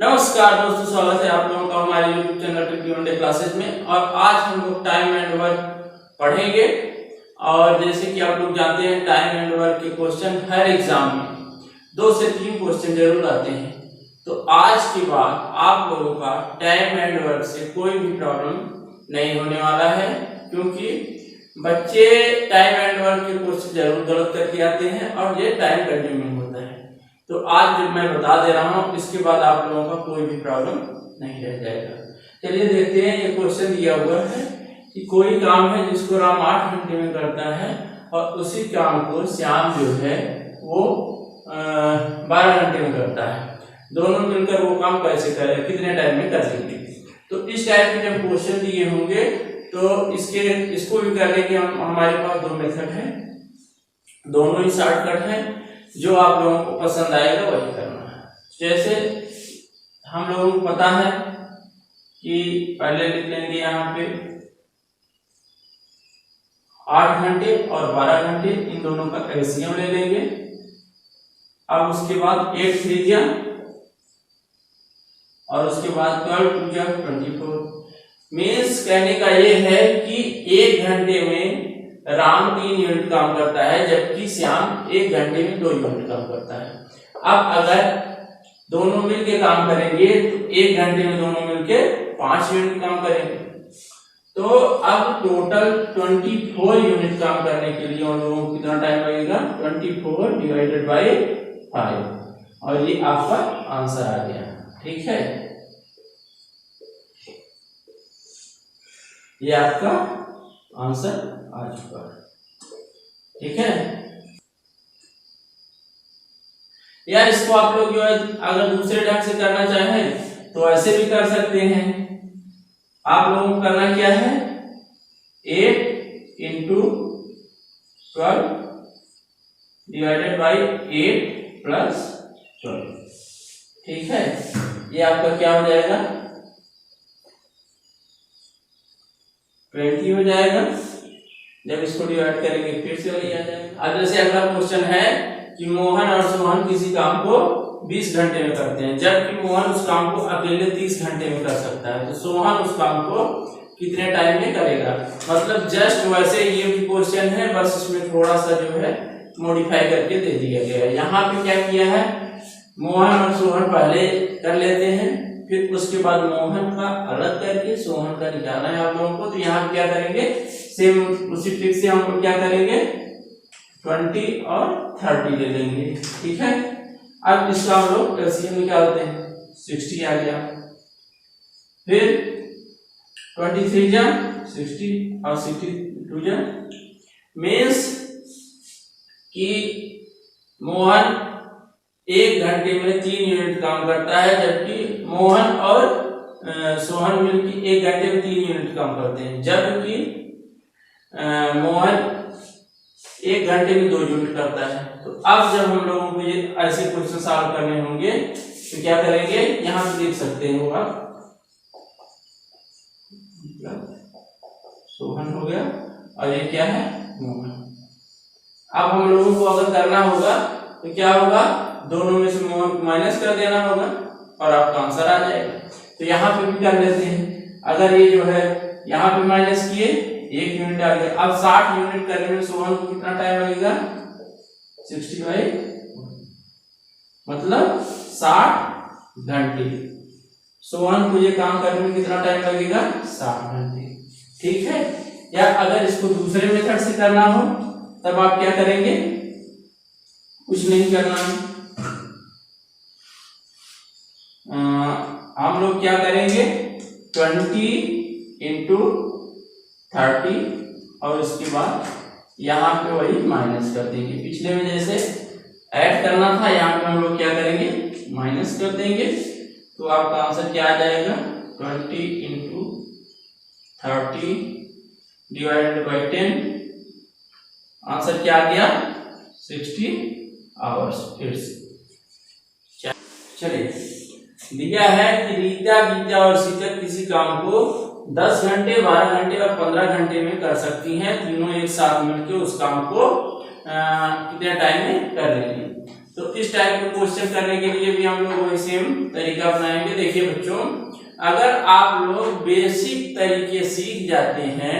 नमस्कार दोस्तों, स्वागत है आप लोगों का हमारे YouTube channel triple one day classes में। और आज हम लोग टाइम एंड वर्क पढ़ेंगे। और जैसे कि आप लोग जानते हैं, टाइम एंड वर्क के क्वेश्चन हर एग्जाम में 2 से 3 क्वेश्चन जरूर आते हैं। तो आज के बाद आप लोगों का टाइम एंड वर्क से कोई भी प्रॉब्लम नहीं होने वाला है, क्योंकि बच्चे टाइम एंड वर्क के क्वेश्चन जरूर गलत करके आते हैं और ये टाइम कंज्यूमिंग होता है। तो आज जो मैं बता दे रहा हूँ, इसके बाद आप लोगों का कोई भी प्रॉब्लम नहीं रह जाएगा। चलिए देखते हैं, ये क्वेश्चन दिया हुआ है कि कोई काम है जिसको राम 8 घंटे में करता है और उसी काम को श्याम जो है वो 12 घंटे में करता है। दोनों मिलकर वो काम कैसे करें, कितने टाइम में कर लेंगे। तो इस टाइप के जब क्वेश्चन दिए होंगे तो इसको भी करने के हमारे पास 2 मेथड है, दोनों ही शॉर्टकट है। जो आप लोगों को पसंद आएगा वही करना है। जैसे हम लोगों को पता है कि पहले लिख लेंगे यहाँ पे 8 घंटे और 12 घंटे, इन दोनों का एलसीएम ले लेंगे। अब उसके बाद 8 3 और उसके बाद 12 2 24। मीन्स कहने का ये है कि 1 घंटे में राम 3 यूनिट काम करता है, जबकि श्याम 1 घंटे में 2 यूनिट काम करता है। अब अगर दोनों मिलके काम करेंगे तो 1 घंटे में दोनों मिलके 5 यूनिट काम करेंगे। तो अब टोटल 24 यूनिट काम करने के लिए उन लोगों को कितना टाइम लगेगा, 24 डिवाइडेड बाई 5, और ये आपका आंसर आ गया। ठीक है, ये आपका आंसर आ चुका है। ठीक है यार, इसको आप लोग जो है अगर दूसरे ढंग से करना चाहें तो ऐसे भी कर सकते हैं। आप लोगों को करना क्या है, 8 इंटू 12 डिवाइडेड बाई 8 प्लस 12। ठीक है, ये आपका क्या हो जाएगा, 20 हो जाएगा। जब इसको डिवाइड करेंगे फिर से वही आ जाएगा। अब जैसे अगला क्वेश्चन है कि मोहन और सोहन किसी काम को 20 घंटे में करते हैं, जबकि मोहन उस काम को अकेले 30 घंटे में कर सकता है। तो सोहन उस काम को कितने टाइम में करेगा। मतलब जस्ट वैसे ये भी क्वेश्चन है, बस इसमें थोड़ा सा जो है मॉडिफाई करके दे दिया गया है। यहाँ पे क्या किया है, मोहन और सोहन पहले कर लेते हैं, फिर उसके बाद मोहन का अलग करके सोहन का निकालना है आप लोगों को। तो यहाँ क्या करेंगे, सेम उसी ट्रिक से हम लोग क्या करेंगे, 20 और 30 ले लेंगे। ठीक है, अब इसका हम लोग एलसीएम निकालते हैं, 60 आ गया। फिर 23 जा 60 और 62 जा, मीन्स कि मोहन 1 घंटे में 3 यूनिट काम करता है, जबकि मोहन और सोहन मिलकर 1 घंटे में 3 यूनिट काम करते हैं, जबकि मोहन 1 घंटे में 2 यूनिट करता है। तो अब जब हम लोगों को ये ऐसे क्वेश्चन सॉल्व करने होंगे तो क्या करेंगे, यहाँ पे लिख सकते हो आप, सोहन हो गया और ये क्या है, मोहन। अब हम लोगों को अगर करना होगा तो क्या होगा, दोनों में से मोहन को माइनस कर देना होगा और आपका आंसर आ जाएगा। तो यहाँ पे भी कर लेते हैं। अगर ये जो है यहाँ पे माइनस किए, 1 यूनिट आ गया। अब 60 यूनिट करने में सोहन को कितना टाइम लगेगा, 60/1, मतलब 60 घंटे। सोहन को ये काम करने में कितना टाइम लगेगा, 60 घंटे। ठीक है, या अगर इसको दूसरे मेथड से करना हो तब आप क्या करेंगे, कुछ नहीं करना है, हम लोग क्या करेंगे, 20 इंटू 30 और उसके बाद यहाँ पे वही माइनस कर देंगे। पिछले में जैसे ऐड करना था, यहाँ पे हम लोग क्या करेंगे, माइनस कर देंगे। तो आपका आंसर क्या आ जाएगा, 20 इंटू 30 डिवाइडेड बाई 10, आंसर क्या आ गया, 60 आवर्स। फिर से चलिए, दिया है कि रीता, गीता और शीतल किसी काम को 10 घंटे, 12 घंटे और 15 घंटे में कर सकती हैं। तीनों एक साथ मिलकर उस काम को कितने टाइम में कर लेंगे। तो इस टाइप के क्वेश्चन करने के लिए भी हम लोग वही सेम तरीका अपनाएंगे। देखिए बच्चों, अगर आप लोग बेसिक तरीके सीख जाते हैं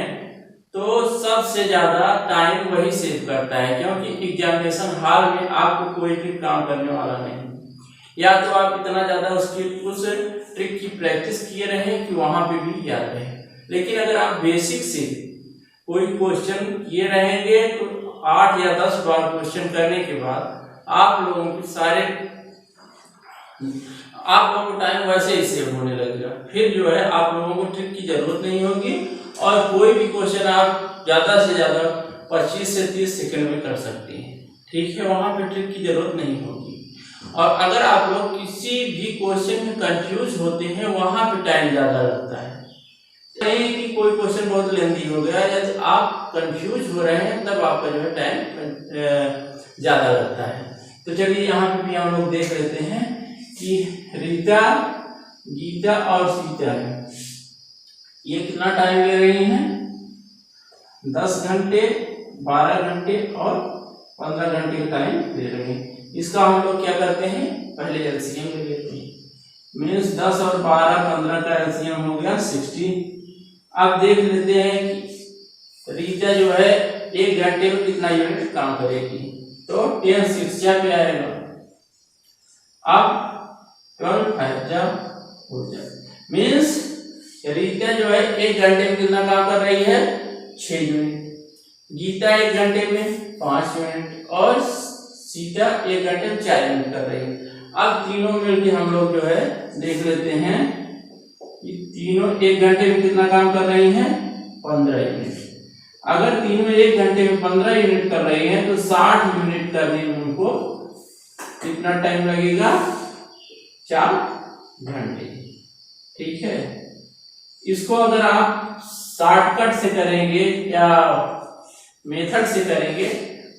तो सबसे ज्यादा टाइम वही सेव करता है, क्योंकि एग्जामिनेशन हॉल में आपको कोई भी काम करने वाला नहीं। या तो आप इतना ज्यादा उस ट्रिक की प्रैक्टिस किए रहे कि वहां पे भी याद रहे, लेकिन अगर आप बेसिक से कोई क्वेश्चन किए रहेंगे तो 8 या 10 बार क्वेश्चन करने के बाद आप लोगों को टाइम वैसे ही सेव होने लगेगा। फिर जो है आप लोगों को ट्रिक की जरूरत नहीं होगी और कोई भी क्वेश्चन आप ज्यादा से ज्यादा 25 से 30 सेकंड में कर सकते हैं। ठीक है, वहां पे ट्रिक की जरूरत नहीं होगी। और अगर आप लोग किसी भी क्वेश्चन में कंफ्यूज होते हैं वहां पे टाइम ज्यादा लगता है। नहीं कि कोई क्वेश्चन बहुत लेंथी हो गया, यदि आप कंफ्यूज हो रहे हैं तब आपका जो है टाइम ज्यादा लगता है। तो चलिए यहाँ पे भी हम लोग देख लेते हैं कि रीता, गीता और सीता ये कितना टाइम ले रही हैं? 10 घंटे, 12 घंटे और 15 घंटे का टाइम ले रही हैं। इसका हम लोग क्या करते हैं, पहले एलसीएम ले लेते हैं। मीन्स 10 और 12 15 का एलसीएम हो गया 60। अब देख लेते हैं कि रीता जो है 1 घंटे में कितना यूनिट काम करेगी। तो 10 6 क्या आएगा, अब 12 5 हो जाए। मीन्स रीता जो है 1 घंटे में कितना काम कर रही है, 6 यूनिट। गीता 1 घंटे में 5 यूनिट और सीता 1 घंटे में 4 यूनिट कर रही है। अब तीनों मिलकर हम लोग जो है देख लेते हैं कि तीनों 1 घंटे में कितना काम कर रही हैं, 15 यूनिट। अगर तीनों 1 घंटे में 15 यूनिट कर रही हैं तो 60 यूनिट करने में उनको कितना टाइम लगेगा, 4 घंटे। ठीक है, इसको अगर आप शॉर्टकट से करेंगे या मेथड से करेंगे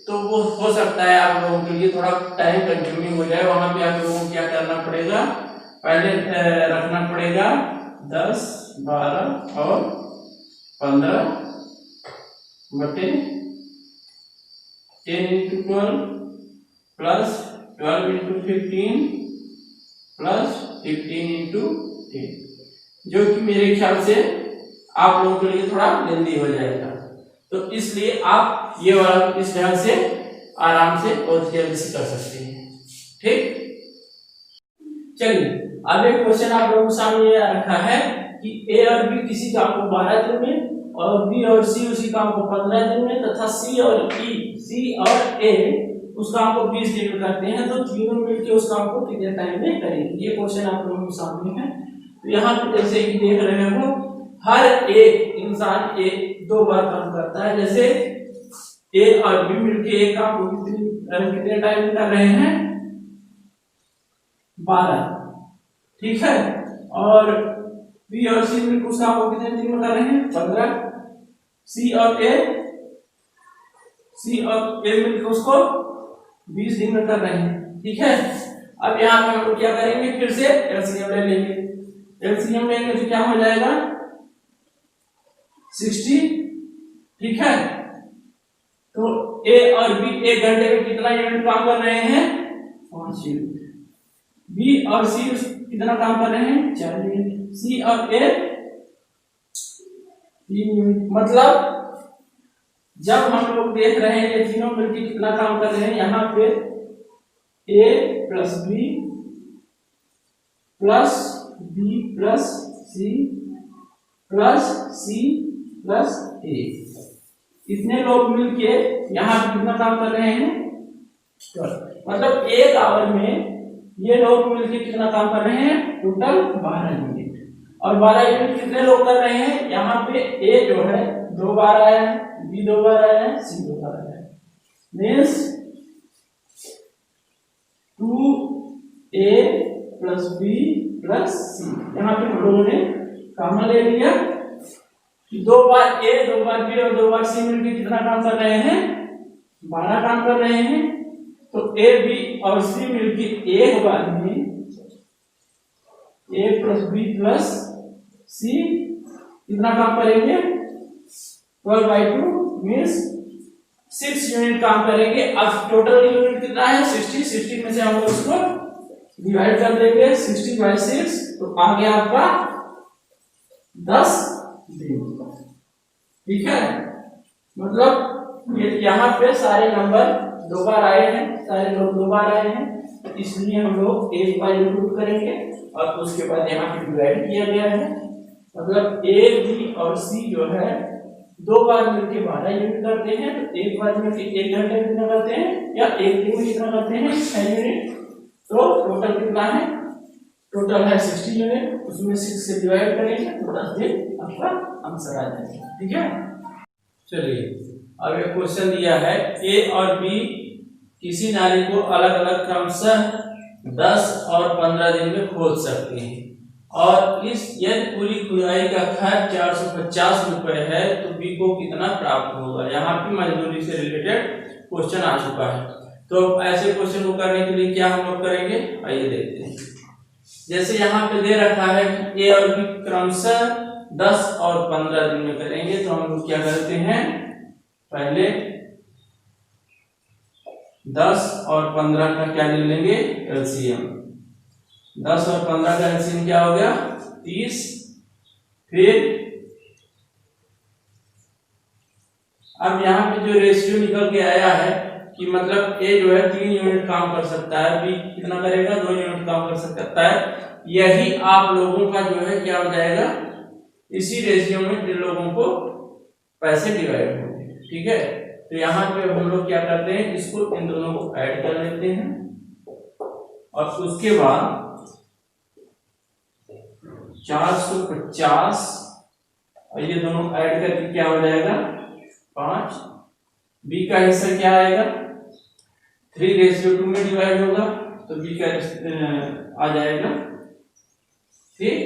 तो वो हो सकता है आप लोगों के लिए थोड़ा टाइम कंज्यूमिंग हो जाए। वहां पे आप लोगों को क्या करना पड़ेगा, पहले रखना पड़ेगा 10 12 और 15 बटे 10 into 12 plus 12 into 15 plus 15 into 10, जो कि मेरे ख्याल से आप लोगों के लिए थोड़ा लेंदी हो जाएगा। तो इसलिए आप ये वाला इस तरह से आराम से और जल्दी से कर सकते हैं। ठीक, चलिए अब एक क्वेश्चन आप लोगों के सामने ये रखा है कि ए और बी किसी काम को 12 दिन में और बी और सी उसी काम को 15 दिन में तथा सी और ए उस काम को 20 दिन में करते हैं, तो तीनों मिलकर उस काम को कितने टाइम में करेंगे। ये क्वेश्चन आप लोगों के सामने है। तो यहाँ पे जैसे कि देख रहे हो, हर एक इंसान एक 2 बार काम करता है। जैसे ए और बी मिलकर एक काम को कितने टाइम में कर रहे हैं, 12। ठीक है, और बी और सी मिलकर उस काम को कितने दिन में कर रहे हैं, 15। सी और ए मिलकर उसको 20 दिन में कर रहे हैं। ठीक है, अब यहाँ पे हम लोग क्या करेंगे, फिर से एलसीएम ले लेंगे। एलसीएम लेंगे तो क्या हो जाएगा, 60। ठीक है, तो ए और बी 1 घंटे में कितना यूनिट काम कर रहे हैं, 5 यूनिट। बी और सी कितना काम कर रहे हैं, 4 यूनिट। सी और ए 3 यूनिट। मतलब जब हम लोग देख रहे हैं ये तीनों मिलकर कितना काम कर रहे हैं, यहाँ पे A plus B plus C plus C plus A, इतने लोग मिलके यहाँ पे कितना काम कर रहे हैं, मतलब 1 आवर में ये लोग मिलके कितना काम कर रहे हैं, टोटल 12 यूनिट। और 12 यूनिट कितने लोग कर रहे हैं, यहाँ पे ए जो है 2 बार आया है, बी 2 बार आया है, सी 2 बार आया है। Means 2a plus B plus C, यहाँ पे हम लोगों ने कॉमन ले लिया कि 2 बार ए 2 बार बी और 2 बार सी मिलकर कितना काम कर रहे हैं, 12 काम कर रहे हैं। तो ए बी और सी मिलकर एक बार में ए प्लस बी प्लस सी कितना काम करेंगे, 12/2 मीन्स 6 यूनिट काम करेंगे। अब टोटल यूनिट कितना है 60 में से हम लोग उसको डिवाइड कर देंगे 60/6 तो आ गया आपका 10 दिन। ठीक है, मतलब ये यहाँ पे सारे नंबर दो बार आए हैं, सारे लोग दो बार आए हैं, इसलिए हम लोग एक बार इंक्लूड करेंगे और उसके बाद यहाँ पे डिवाइड किया गया है। मतलब ए बी और सी जो है दो बार मिलके 12 यूनिट करते हैं, तो एक बार मिलके 1 घंटे में कितना करते हैं या एक दिन में कितना करते हैं 6 यूनिट। तो टोटल कितना है, टोटल है 60 यूनिट, उसमें 6 से डिवाइड करेंगे तो 10 दिन आपका आंसर आ जाएगा। ठीक है, चलिए अब एक क्वेश्चन दिया है ए और बी किसी नाली को अलग अलग क्रमशः 10 और 15 दिन में खोद सकते हैं और इस यदि पूरी खुदाई का खर्च 450 रुपए है तो बी को कितना प्राप्त होगा। यहाँ पे मजदूरी से रिलेटेड क्वेश्चन आ चुका है, तो ऐसे क्वेश्चन को करने के लिए क्या हम लोग करेंगे, आइए देखते हैं। जैसे यहाँ पे दे रखा है कि ए और बी क्रमशः 10 और 15 दिन में करेंगे, तो हम लोग क्या करते हैं, पहले 10 और 15 का क्या ले लेंगे एलसीएम। 10 और 15 का एलसीएम क्या हो गया 30। फिर अब यहाँ पे जो रेशियो निकल के आया है कि मतलब ए जो है 3 यूनिट काम कर सकता है, बी कितना करेगा 2 यूनिट काम कर सकता है। यही आप लोगों का जो है क्या हो जाएगा, इसी रेशियो में जिन लोगों को पैसे डिवाइड होंगे। ठीक है, तो यहाँ पे हम लोग क्या करते हैं, इसको इन दोनों को ऐड कर लेते हैं और उसके बाद 450 और ये दोनों ऐड करके क्या हो जाएगा 5। बी का हिस्सा क्या आएगा 3:2 में डिवाइड होगा तो बी का आ जाएगा। ठीक,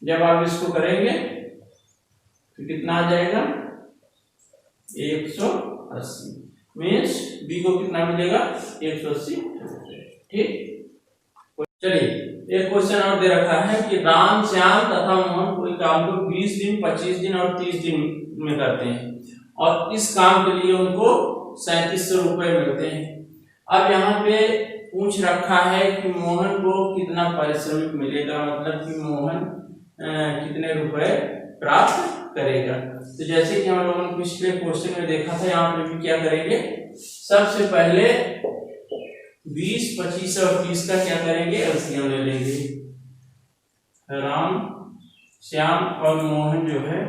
जब आप इसको करेंगे तो कितना आ जाएगा 180 मीन्स बी को कितना मिलेगा 180। ठीक, चलिए एक क्वेश्चन और दे रखा है कि राम श्याम तथा मोहन कोई काम को 20 दिन 25 दिन और 30 दिन में करते हैं और इस काम के लिए उनको 3700 रुपए मिलते हैं। अब यहाँ पे पूछ रखा है कि मोहन को कितना पारिश्रमिक मिलेगा, मतलब कि मोहन कितने रुपए प्राप्त करेगा। तो जैसे कि हम लोगों ने पिछले क्वेश्चन में देखा था, यहाँ पे भी क्या करेंगे, सबसे पहले 20, 25 और 30 का क्या करेंगे एलसीएम ले लेंगे। राम श्याम और मोहन जो है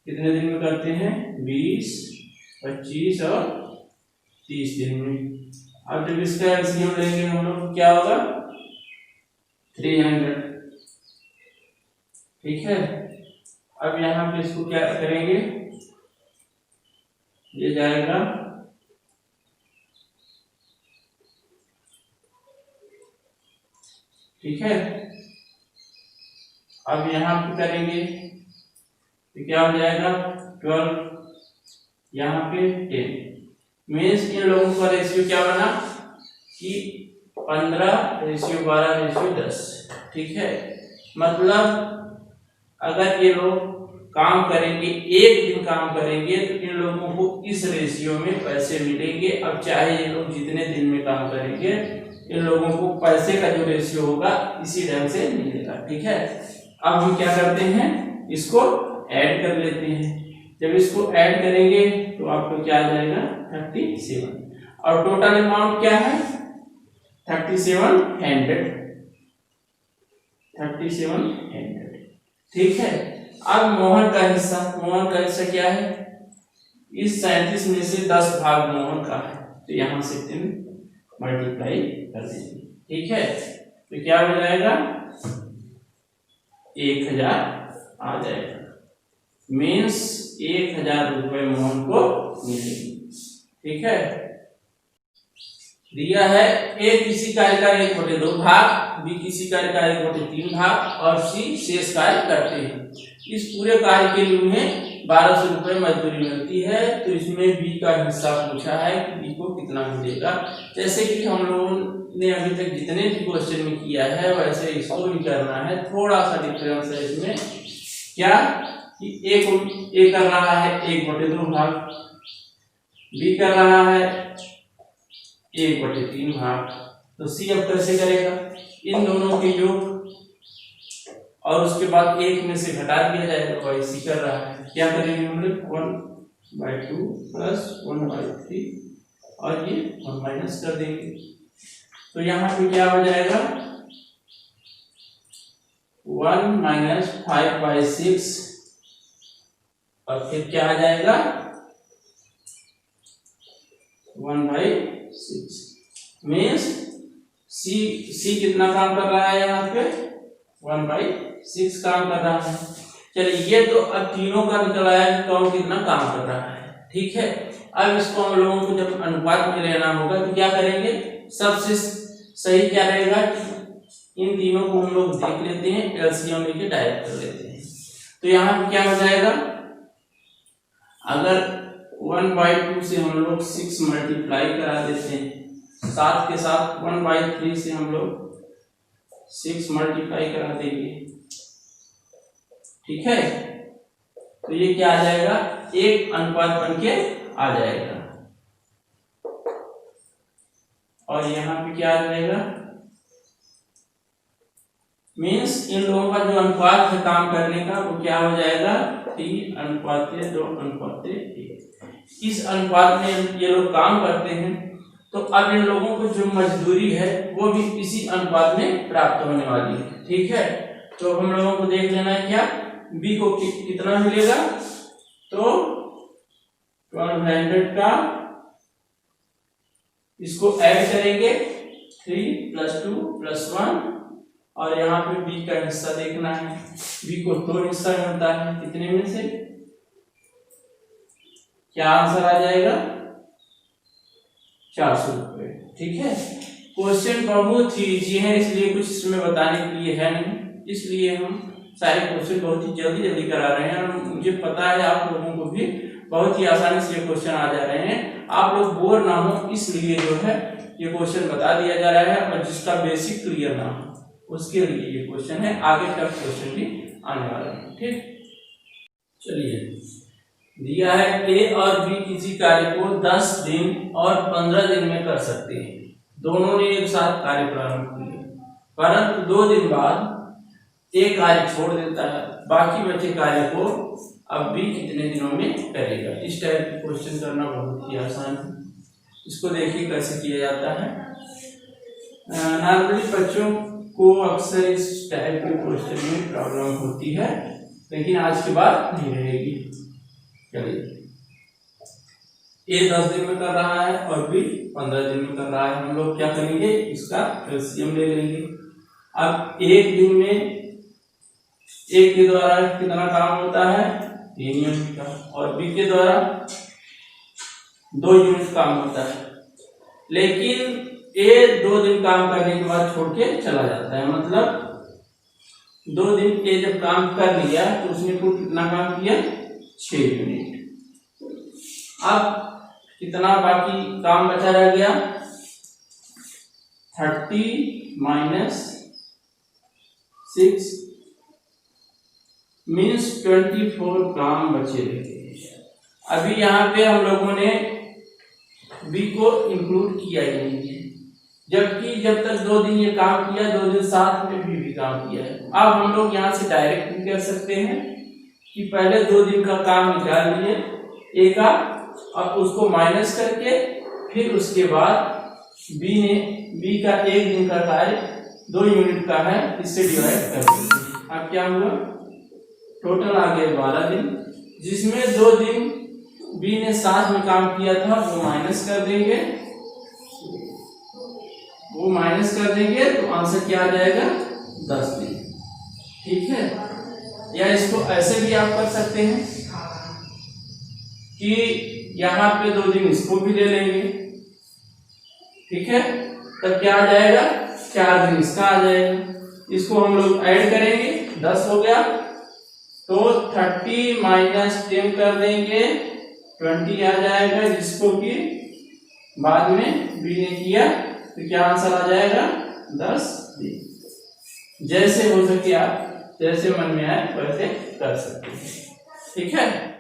कितने दिन में करते हैं 20, 25 और 30 दिन में। अब जब इसका एलसीएम लेंगे हम लोग क्या होगा 300। ठीक है, अब यहाँ पे इसको क्या करेंगे, ये जाएगा ठीक है। अब यहाँ पे करेंगे तो क्या हो जाएगा 12, यहाँ पे 10 मीन्स इन लोगों का रेशियो क्या बना कि 15:12:10। ठीक है, मतलब अगर ये लोग काम करेंगे, एक दिन काम करेंगे तो इन लोगों को इस रेशियो में पैसे मिलेंगे। अब चाहे ये लोग जितने दिन में काम करेंगे इन लोगों को पैसे का जो रेशियो होगा इसी ढंग से मिलेगा। ठीक है, अब हम क्या करते हैं, इसको ऐड कर लेते हैं। जब इसको ऐड करेंगे तो आपको क्या आ जाएगा 37 और टोटल अमाउंट क्या है 3700। ठीक है, अब मोहन का हिस्सा क्या है, इस 37 में से 10 भाग मोहन का है तो यहां से 3 मल्टीप्लाई कर देंगे। ठीक है, तो क्या हो जाएगा 1000 आ जाएगा, मीन्स 1000 रुपए मोहन को मिलेंगे। ठीक है, दिया है ए किसी कार्य का 1/2 भाग, बी किसी कार्य का 1/3 भाग और सी शेष कार्य करते हैं। इस पूरे कार्य के लिए उन्हें 1200 रुपए मजदूरी मिलती है। तो इसमें बी का हिस्सा पूछा है कि बी को कितना मिलेगा। जैसे कि हम लोगों ने अभी तक जितने भी क्वेश्चन में किया है वैसे इसको भी करना है। थोड़ा सा डिफरेंस है इसमें, क्या कि ए कर रहा है 1/2 भाग, बी कर रहा है 1/3 भाग, तो सी अब कैसे करेगा, इन दोनों के योग और उसके बाद एक में से घटा दिया जाएगा, तो सी कर रहा है, क्या करेंगे हम लोग 1/2 प्लस 1/3 और ये 1 माइनस कर देंगे, तो यहाँ पे क्या हो जाएगा 1 माइनस 5/6 और फिर क्या आ जाएगा 1/6 मीन्स सी कितना काम कर रहा है, यहाँ पे 1/6 काम कर रहा है। चलिए ये तो अब तीनों का निकल आया कि कौन कितना काम कर रहा है, ठीक है। अब इसको हम लोगों को जब अनुपात में लेना होगा तो क्या करेंगे, सबसे सही क्या रहेगा, इन तीनों को हम लोग देख लेते हैं, एलसीएम लेके डायरेक्ट कर लेते हैं। तो यहाँ पे क्या हो जाएगा, अगर 1/2 से हम लोग 6 मल्टीप्लाई करा देते हैं, साथ के साथ 1/3 से हम लोग 6 मल्टीप्लाई करा देंगे, ठीक है, तो ये क्या आ जाएगा, एक अनुपात बन के आ जाएगा। और यहाँ पे क्या आ जाएगा, मीन्स इन लोगों का जो अनुपात है काम करने का वो क्या हो जाएगा 3:2:1। इस अनुपात में ये लोग काम करते हैं, तो अब इन लोगों को जो मजदूरी है वो भी इसी अनुपात में प्राप्त होने वाली है, ठीक है। तो हम लोगों को देख लेना है क्या, बी को कितना मिलेगा, तो 1200 का इसको ऐड करेंगे 3 + 2 + 1 और यहाँ पे बी का हिस्सा देखना है, बी को 2 हिस्सा मिलता है, कितने में से, क्या आंसर आ जाएगा 400 रुपए, ठीक है। क्वेश्चन बहुत ही इजी है, इसलिए कुछ इसमें बताने के लिए है नहीं, इसलिए हम सारे क्वेश्चन बहुत ही जल्दी करा रहे हैं, और मुझे पता है आप लोगों को भी बहुत ही आसानी से ये क्वेश्चन आ जा रहे हैं, आप लोग बोर ना हो इसलिए जो है ये क्वेश्चन बता दिया जा रहा है, और जिसका बेसिक क्लियर ना हो उसके लिए ये क्वेश्चन है, आगे तक क्वेश्चन भी आने वाला है, ठीक। चलिए दिया है ए और बी किसी कार्य को 10 दिन और 15 दिन में कर सकते हैं, दोनों ने एक साथ कार्य प्रारंभ किया, परंतु 2 दिन बाद एक कार्य छोड़ देता है, बाकी बचे कार्य को अब बी कितने दिनों में करेगा। इस टाइप के क्वेश्चन करना बहुत ही आसान है, इसको देखिए कैसे किया जाता है। नॉर्मली बच्चों को अक्सर इस टाइप के क्वेश्चन में प्रॉब्लम होती है, लेकिन आज के बाद नहीं रहेगी। चलिए ए 10 दिन में कर रहा है और बी 15 दिन में कर रहा है, हम लोग क्या करेंगे, इसका एलसीएम ले लेंगे। अब एक दिन में ए के द्वारा कितना काम होता है 3 यूनिट का, और बी के द्वारा 2 यूनिट काम होता है, लेकिन ए 2 दिन काम करने के बाद छोड़ के चला जाता है, मतलब 2 दिन ए जब काम कर लिया तो उसने कुल कितना काम किया 6 यूनिट। अब कितना बाकी काम बचा रह गया 30 - 6 मीन्स 24 काम बचे रहे। अभी यहाँ पे हम लोगों ने बी को इंक्लूड किया ही नहीं है, जबकि जब तक 2 दिन ये काम किया 2 दिन साथ में भी काम किया है। अब हम लोग यहाँ से डायरेक्ट भी कर सकते हैं कि पहले 2 दिन का काम निकाल लिए ए का, और उसको माइनस करके फिर उसके बाद बी का 1 दिन का कार्य 2 यूनिट का है, इससे डिवाइड कर देंगे। अब क्या हुआ, टोटल आ गए 12 दिन, जिसमें 2 दिन बी ने साथ में काम किया था वो माइनस कर देंगे, तो आंसर क्या आ जाएगा 10 दिन, ठीक है। या इसको ऐसे भी आप कर सकते हैं कि यहाँ पे 2 दिन इसको भी ले लेंगे, ठीक है, तब क्या आ जाएगा 4 दिन इसका आ जाएगा, इसको हम लोग ऐड करेंगे 10 हो गया, तो 30 - 10 कर देंगे 20 आ जाएगा, जिसको कि बाद में बी ने किया, तो क्या आंसर आ जाएगा 10 दिन। जैसे हो सके आप जैसे मन में आए वैसे कर सकते हैं, ठीक है।